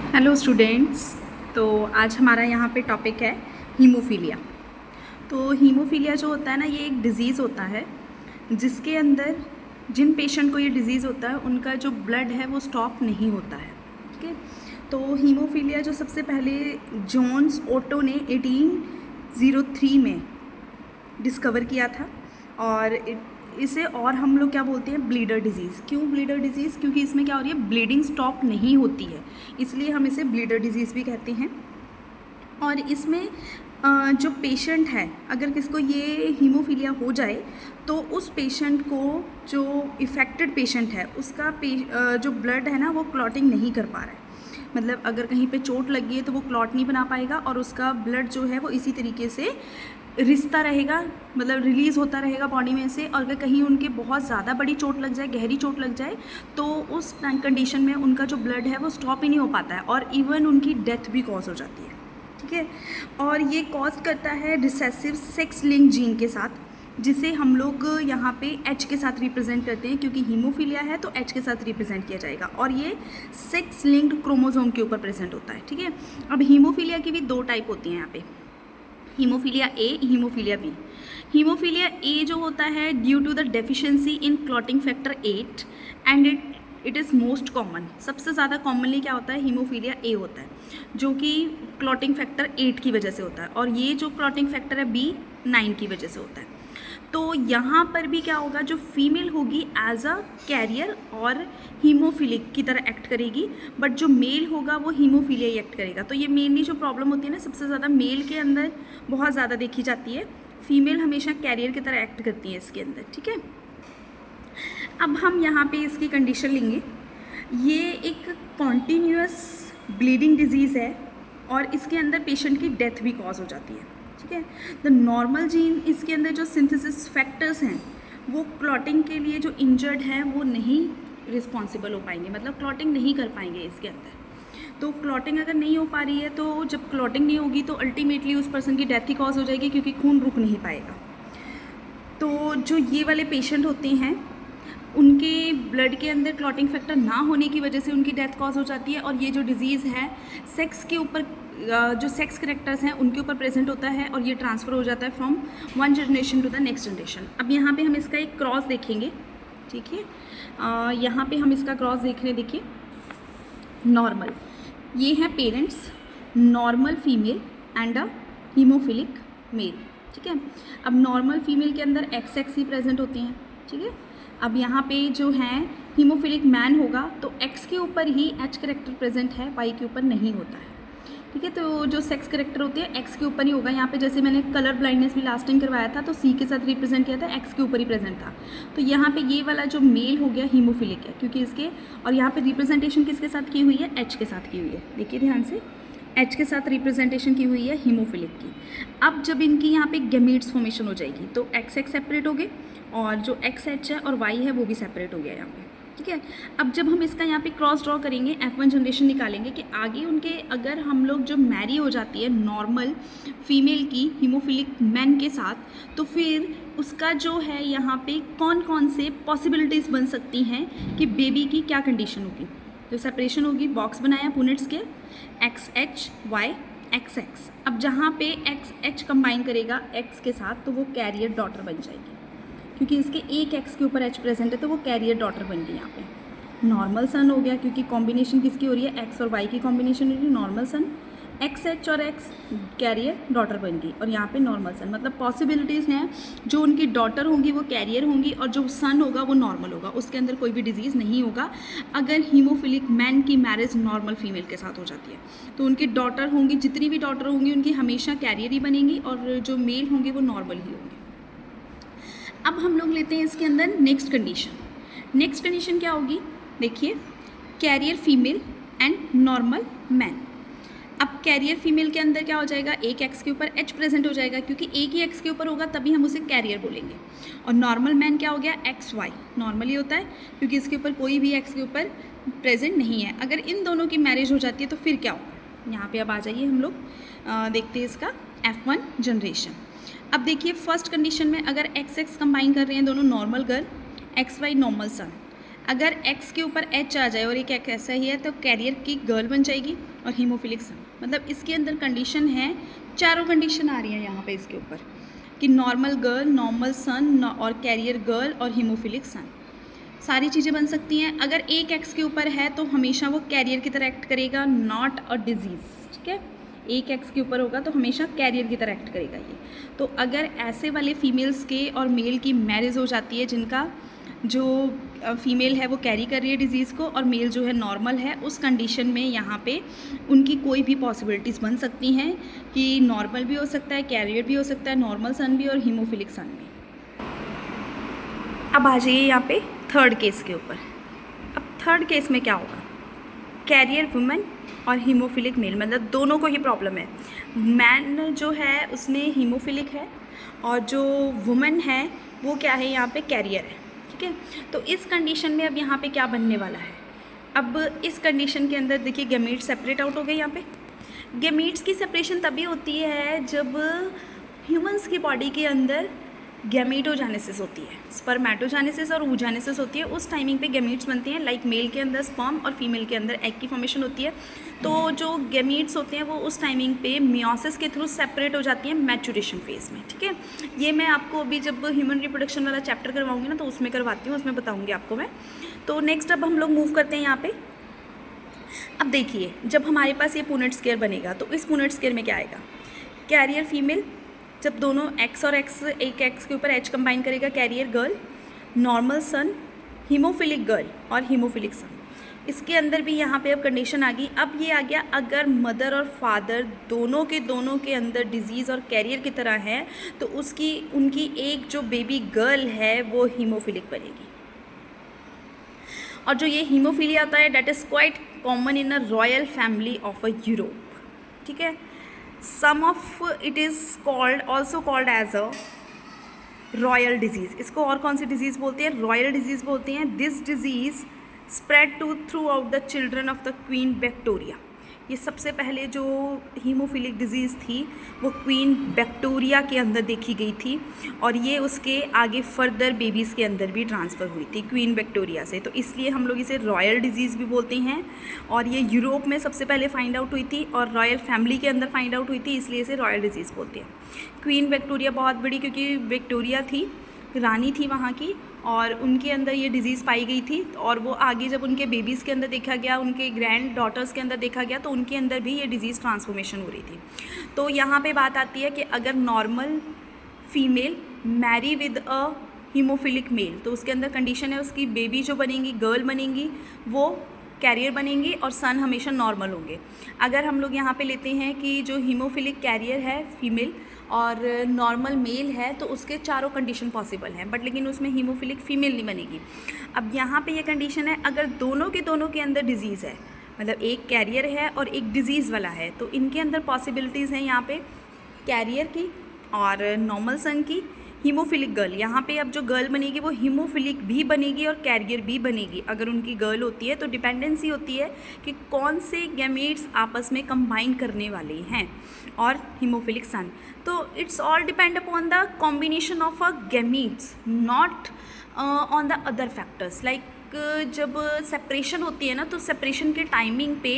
Hello students. तो आज हमारा यहाँ पे टॉपिक है हीमोफीलिया। तो हीमोफीलिया जो होता है ना, ये एक डिज़ीज़ होता है जिसके अंदर जिन पेशेंट को ये डिज़ीज़ होता है उनका जो ब्लड है वो स्टॉप नहीं होता है। ठीक है। तो हीमोफीलिया जो सबसे पहले जॉन्स ओटो ने 1803 में डिस्कवर किया था। और इसे और हम लोग क्या बोलते हैं, ब्लीडर डिजीज़। क्यों ब्लीडर डिजीज़? क्योंकि इसमें क्या हो रही है, ब्लीडिंग स्टॉप नहीं होती है, इसलिए हम इसे ब्लीडर डिजीज़ भी कहते हैं। और इसमें जो पेशेंट है, अगर किसको ये हीमोफीलिया हो जाए तो उस पेशेंट को, जो इफ़ेक्टेड पेशेंट है उसका जो ब्लड है ना वो क्लॉटिंग नहीं कर पा रहा है। मतलब अगर कहीं पे चोट लगी है तो वो क्लॉट नहीं बना पाएगा और उसका ब्लड जो है वो इसी तरीके से रिसता रहेगा, मतलब रिलीज़ होता रहेगा बॉडी में से। और अगर कहीं उनके बहुत ज़्यादा बड़ी चोट लग जाए, गहरी चोट लग जाए, तो उस कंडीशन में उनका जो ब्लड है वो स्टॉप ही नहीं हो पाता है और इवन उनकी डेथ भी कॉज हो जाती है। ठीक है। और ये कॉज करता है रिसेसिव सेक्स लिंक जीन के साथ, जिसे हम लोग यहाँ पे एच के साथ रिप्रेजेंट करते हैं, क्योंकि हीमोफीलिया है तो एच के साथ रिप्रेजेंट किया जाएगा। और ये सेक्स लिंक्ड क्रोमोसोम के ऊपर प्रेजेंट होता है। ठीक है। अब हीमोफीलिया की भी दो टाइप होती हैं यहाँ पे, haemophilia A, haemophilia B. Haemophilia A जो होता है due to the deficiency in clotting factor 8 and it is most common. सबसे ज़्यादा कॉमनली क्या होता है, हीमोफीलिया ए होता है, जो कि क्लॉटिंग फैक्टर 8 की वजह से होता है। और ये जो क्लॉटिंग फैक्टर है बी 9 की वजह से होता है। तो यहाँ पर भी क्या होगा, जो फीमेल होगी एज अ कैरियर और हीमोफिलिक की तरह एक्ट करेगी, बट जो मेल होगा वो हीमोफीलिया ही एक्ट करेगा। तो ये मेनली जो प्रॉब्लम होती है ना, सबसे ज़्यादा मेल के अंदर बहुत ज़्यादा देखी जाती है। फीमेल हमेशा कैरियर की तरह एक्ट करती है इसके अंदर। ठीक है। अब हम यहाँ पे इसकी कंडीशन लेंगे। ये एक कॉन्टीन्यूअस ब्लीडिंग डिजीज़ है और इसके अंदर पेशेंट की डेथ भी कॉज हो जाती है। ठीक है। द नॉर्मल जीन, इसके अंदर जो सिंथेसिस फैक्टर्स हैं वो क्लॉटिंग के लिए जो इंजर्ड हैं वो नहीं रिस्पॉन्सिबल हो पाएंगे, मतलब क्लॉटिंग नहीं कर पाएंगे इसके अंदर। तो क्लॉटिंग अगर नहीं हो पा रही है, तो जब क्लॉटिंग नहीं होगी तो अल्टीमेटली उस पर्सन की डेथ ही कॉज हो जाएगी, क्योंकि खून रुक नहीं पाएगा। तो जो ये वाले पेशेंट होते हैं उनके ब्लड के अंदर क्लॉटिंग फैक्टर ना होने की वजह से उनकी डेथ कॉज हो जाती है। और ये जो डिज़ीज़ है सेक्स के ऊपर, जो सेक्स करेक्टर्स हैं उनके ऊपर प्रेजेंट होता है और ये ट्रांसफ़र हो जाता है from one generation to the next generation. अब यहाँ पे हम इसका एक क्रॉस देखेंगे। ठीक है। यहाँ पे हम इसका क्रॉस देख रहे हैं, देखिए नॉर्मल, ये है parents, normal female and a haemophilic male. ठीक है। अब नॉर्मल फीमेल के अंदर एक्स एक्स ही प्रेजेंट होती हैं। ठीक है। अब यहाँ पे जो है हीमोफिलिक मैन होगा तो एक्स के ऊपर ही एच करेक्टर प्रेजेंट है, वाई के ऊपर नहीं होता है। ठीक है। तो जो सेक्स करेक्टर होते हैं एक्स के ऊपर ही होगा। यहाँ पे जैसे मैंने कलर ब्लाइंडनेस भी लास्ट टाइम करवाया था तो सी के साथ रिप्रेजेंट किया था, एक्स के ऊपर ही प्रेजेंट था। तो यहाँ पे ये वाला जो मेल हो गया हीमोफिलिक है, क्योंकि इसके, और यहाँ पे रिप्रेजेंटेशन किसके साथ की हुई है, एच के साथ की हुई है। देखिए ध्यान से, एच के साथ रिप्रेजेंटेशन की हुई है हीमोफिलिक की। अब जब इनकी यहाँ पे गैमीट्स फॉर्मेशन हो जाएगी तो एक्स एक्स सेपरेट हो गए और जो एक्स एच है और वाई है वो भी सेपरेट हो गया यहाँ पे। ठीक है। अब जब हम इसका यहाँ पे क्रॉस ड्रॉ करेंगे, F1 जनरेशन निकालेंगे कि आगे उनके, अगर हम लोग जो मैरी हो जाती है नॉर्मल फीमेल की हीमोफिलिक मैन के साथ, तो फिर उसका जो है यहाँ पे कौन कौन से पॉसिबिलिटीज़ बन सकती हैं कि बेबी की क्या कंडीशन होगी। जो सेपरेशन होगी, बॉक्स बनाया यूनिट्स के, X H Y X X. अब जहाँ पे एक्स एच कंबाइन करेगा एक्स के साथ तो वो कैरियर डॉटर बन जाएगी, क्योंकि इसके एक एक्स के ऊपर एच प्रेजेंट है तो वो कैरियर डॉटर बन गई। यहाँ पे नॉर्मल सन हो गया, क्योंकि कॉम्बिनेशन किसकी हो रही है, एक्स और वाई की कॉम्बिनेशन हो रही है, नॉर्मल सन, एक्स एच और एक्स कैरियर डॉटर बन गई। और यहाँ पे नॉर्मल सन, मतलब पॉसिबिलिटीज़ हैं, जो उनकी डॉटर होंगी वो कैरियर होंगी और जो सन होगा वो नॉर्मल होगा, उसके अंदर कोई भी डिजीज़ नहीं होगा। अगर हीमोफिलिक मैन की मैरिज नॉर्मल फीमेल के साथ हो जाती है तो उनकी डॉटर होंगी, जितनी भी डॉटर होंगी उनकी हमेशा कैरियर ही बनेंगी और जो मेल होंगे वो नॉर्मल ही होंगे। अब हम लोग लेते हैं इसके अंदर नेक्स्ट कंडीशन। नेक्स्ट कंडीशन क्या होगी, देखिए carrier female and normal man. अब कैरियर फीमेल के अंदर क्या हो जाएगा, एक एक्स के ऊपर एच प्रेजेंट हो जाएगा, क्योंकि एक ही एक्स के ऊपर होगा तभी हम उसे कैरियर बोलेंगे। और नॉर्मल मैन क्या हो गया, एक्स वाई, नॉर्मली होता है क्योंकि इसके ऊपर कोई भी एक्स के ऊपर प्रेजेंट नहीं है। अगर इन दोनों की मैरिज हो जाती है तो फिर क्या होगा, यहाँ पे अब आ जाइए हम लोग देखते हैं इसका F1 जनरेशन। अब देखिए फर्स्ट कंडीशन में अगर एक्स एक्स कंबाइन कर रहे हैं दोनों normal girl, X Y normal son. अगर एक्स के ऊपर एच आ जाए और एक एक ऐसा ही है तो कैरियर की गर्ल बन जाएगी और हीमोफिलिक सन। मतलब इसके अंदर कंडीशन है, चारों कंडीशन आ रही है यहाँ पे इसके ऊपर कि नॉर्मल गर्ल, नॉर्मल सन और कैरियर गर्ल और हीमोफिलिक सन, सारी चीज़ें बन सकती हैं। अगर एक एक्स के ऊपर है तो हमेशा वो कैरियर की तरह एक्ट करेगा, नॉट अ डिजीज़। ठीक है, एक एक्स के ऊपर होगा तो हमेशा कैरियर की तरह एक्ट करेगा ये। तो अगर ऐसे वाले फीमेल्स के और मेल की मैरिज हो जाती है, जिनका जो फीमेल है वो कैरी कर रही है डिज़ीज़ को और मेल जो है नॉर्मल है, उस कंडीशन में यहाँ पे उनकी कोई भी पॉसिबिलिटीज़ बन सकती हैं कि नॉर्मल भी हो सकता है, कैरियर भी हो सकता है, नॉर्मल सन भी और हीमोफिलिक सन भी। अब आ जाइए यहाँ पे थर्ड केस के ऊपर। अब थर्ड केस में क्या होगा, कैरियर वुमेन और हीमोफिलिक मेल, मतलब दोनों को ही प्रॉब्लम है। मैन जो है उसमें हीमोफिलिक है और जो वुमेन है वो क्या है, यहाँ पे कैरियर है। ठीक है, तो इस कंडीशन में अब यहाँ पे क्या बनने वाला है, अब इस कंडीशन के अंदर देखिए गैमीट्स सेपरेट आउट हो गए। यहाँ पे गैमीट्स की सेपरेशन तभी होती है जब ह्यूमंस की बॉडी के अंदर गैमेटोजेनेसिस होती है, स्पर्मेटोजेनेसिस और oogenesis होती है। उस टाइमिंग पे गैमीट्स बनती हैं, लाइक मेल के अंदर स्पर्म और फीमेल के अंदर एग की फॉर्मेशन होती है। तो जो गैमीट्स होते हैं वो उस टाइमिंग पे मियोसिस के थ्रू सेपरेट हो जाती हैं मैचुरेशन फेज़ में। ठीक है, ये मैं आपको अभी जब ह्यूमन रिप्रोडक्शन वाला चैप्टर करवाऊंगी ना तो उसमें करवाती हूँ, उसमें बताऊँगी आपको मैं। तो नेक्स्ट अब हम लोग मूव करते हैं यहाँ पे। अब देखिए जब हमारे पास ये पुनेट स्क्वायर बनेगा तो इस पुनेट स्क्वायर में क्या आएगा, कैरियर फीमेल, जब दोनों एक्स और एक्स, एक एक्स के ऊपर एच कंबाइन करेगा, carrier girl, normal son, haemophilic girl और हीमोफिलिक सन। इसके अंदर भी यहाँ पे अब कंडीशन आ गई। अब ये आ गया, अगर मदर और फादर दोनों के अंदर डिजीज़ और कैरियर की तरह है तो उनकी एक जो बेबी गर्ल है वो हीमोफिलिक बनेगी। और जो ये हीमोफीलिया आता है that is quite common in a royal family of a Europe. ठीक है, some of it is called also called as a royal disease. इसको और कौन सी डिजीज़ बोलते हैं, रॉयल डिजीज़ बोलते हैं। This disease spread through out the children of the queen Victoria. ये सबसे पहले जो हीमोफिलिक डिजीज़ थी वो क्वीन विक्टोरिया के अंदर देखी गई थी और ये उसके आगे फर्दर बेबीज़ के अंदर भी ट्रांसफ़र हुई थी क्वीन विक्टोरिया से। तो इसलिए हम लोग इसे रॉयल डिजीज़ भी बोलते हैं। और ये यूरोप में सबसे पहले फाइंड आउट हुई थी और रॉयल फैमिली के अंदर फाइंड आउट हुई थी, इसलिए इसे रॉयल डिजीज़ बोलते हैं। क्वीन विक्टोरिया बहुत बड़ी, क्योंकि विक्टोरिया थी, रानी थी वहाँ की, और उनके अंदर ये डिज़ीज़ पाई गई थी। और वो आगे जब उनके बेबीज़ के अंदर देखा गया, उनके ग्रैंड डॉटर्स के अंदर देखा गया, तो उनके अंदर भी ये डिज़ीज़ ट्रांसफॉर्मेशन हो रही थी। तो यहाँ पे बात आती है कि अगर normal female marry with a haemophilic male, तो उसके अंदर कंडीशन है उसकी बेबी जो बनेंगी, गर्ल बनेंगी, वो कैरियर बनेंगी और सन हमेशा नॉर्मल होंगे। अगर हम लोग यहाँ पे लेते हैं कि जो हीमोफिलिक कैरियर है फीमेल और नॉर्मल मेल है, तो उसके चारों कंडीशन पॉसिबल हैं, बट लेकिन उसमें हीमोफिलिक फीमेल नहीं बनेगी। अब यहाँ पे ये कंडीशन है, अगर दोनों के अंदर डिजीज़ है, मतलब एक कैरियर है और एक डिजीज़ वाला है, तो इनके अंदर पॉसिबिलिटीज़ हैं यहाँ पे कैरियर की और नॉर्मल सन की, हीमोफिलिक गर्ल। यहाँ पे अब जो गर्ल बनेगी वो हीमोफिलिक भी बनेगी और कैरियर भी बनेगी। अगर उनकी गर्ल होती है तो डिपेंडेंसी होती है कि कौन से गैमेट्स आपस में कंबाइन करने वाले हैं और हीमोफिलिक सन। तो it's all depend upon the combination of a gametes, not on the other factors. Like जब सेपरेशन होती है ना, तो सेपरेशन के टाइमिंग पे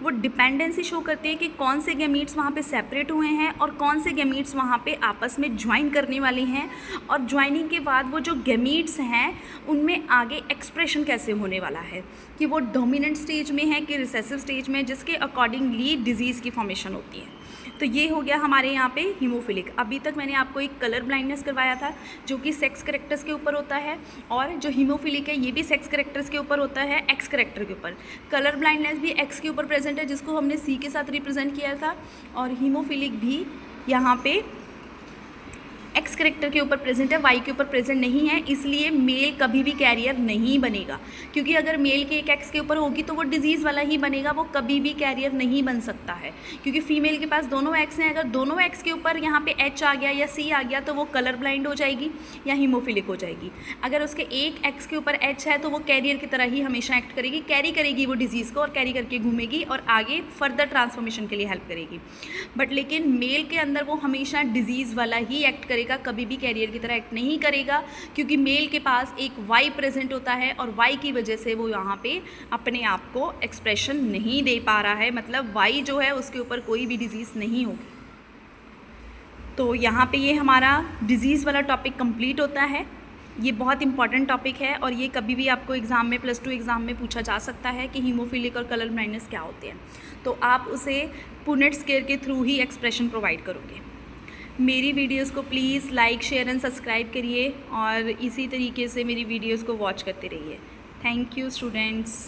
वो डिपेंडेंसी शो करती है कि कौन से गैमीट्स वहाँ पे सेपरेट हुए हैं और कौन से गैमीट्स वहाँ पे आपस में ज्वाइन करने वाले हैं, और ज्वाइनिंग के बाद वो जो गैमीट्स हैं उनमें आगे एक्सप्रेशन कैसे होने वाला है, कि वो डोमिनेंट स्टेज में है कि रिसेसिव स्टेज में, जिसके अकॉर्डिंगली डिजीज़ की फॉर्मेशन होती है। तो ये हो गया हमारे यहाँ पे हीमोफिलिक। अभी तक मैंने आपको एक कलर ब्लाइंडनेस करवाया था जो कि सेक्स करेक्टर्स के ऊपर होता है, और जो हीमोफिलिक है ये भी सेक्स करेक्टर्स के ऊपर होता है, एक्स करेक्टर के ऊपर। कलर ब्लाइंडनेस भी एक्स के ऊपर प्रेजेंट है, जिसको हमने सी के साथ रिप्रेजेंट किया था, और हीमोफिलिक भी यहाँ पे एक्स करेक्टर के ऊपर प्रेजेंट है, वाई के ऊपर प्रेजेंट नहीं है। इसलिए मेल कभी भी कैरियर नहीं बनेगा, क्योंकि अगर मेल के एक एक्स के ऊपर होगी तो वो डिजीज़ वाला ही बनेगा, वो कभी भी कैरियर नहीं बन सकता है, क्योंकि फीमेल के पास दोनों एक्स हैं। अगर दोनों एक्स के ऊपर यहाँ पे एच आ गया या सी आ गया तो वो कलर ब्लाइंड हो जाएगी या हीमोफिलिक हो जाएगी। अगर उसके एक एक्स के ऊपर एच है तो वो कैरियर की तरह ही हमेशा एक्ट करेगी, कैरी करेगी वो डिजीज़ को और कैरी करके घूमेगी और आगे फर्दर ट्रांसफॉर्मेशन के लिए हेल्प करेगी। बट लेकिन मेल के अंदर वो हमेशा डिजीज़ वाला ही एक्ट करेगा, रहेगा, कभी भी कैरियर की तरह एक्ट नहीं करेगा, क्योंकि मेल के पास एक वाई प्रेजेंट होता है और वाई की वजह से वो यहाँ पे अपने आप को एक्सप्रेशन नहीं दे पा रहा है, मतलब वाई जो है उसके ऊपर कोई भी डिजीज़ नहीं होगी। तो यहाँ पे ये हमारा डिज़ीज़ वाला टॉपिक कंप्लीट होता है। ये बहुत इंपॉर्टेंट टॉपिक है और ये कभी भी आपको एग्ज़ाम में +2 एग्ज़ाम में पूछा जा सकता है कि हीमोफिलिक और कलर ब्लाइंडनेस क्या होते हैं। तो आप उसे पुनेट्स केयर के थ्रू ही एक्सप्रेशन प्रोवाइड करोगे। मेरी वीडियोस को please like, share and subscribe करिए और इसी तरीके से मेरी वीडियोस को वॉच करते रहिए। Thank you students.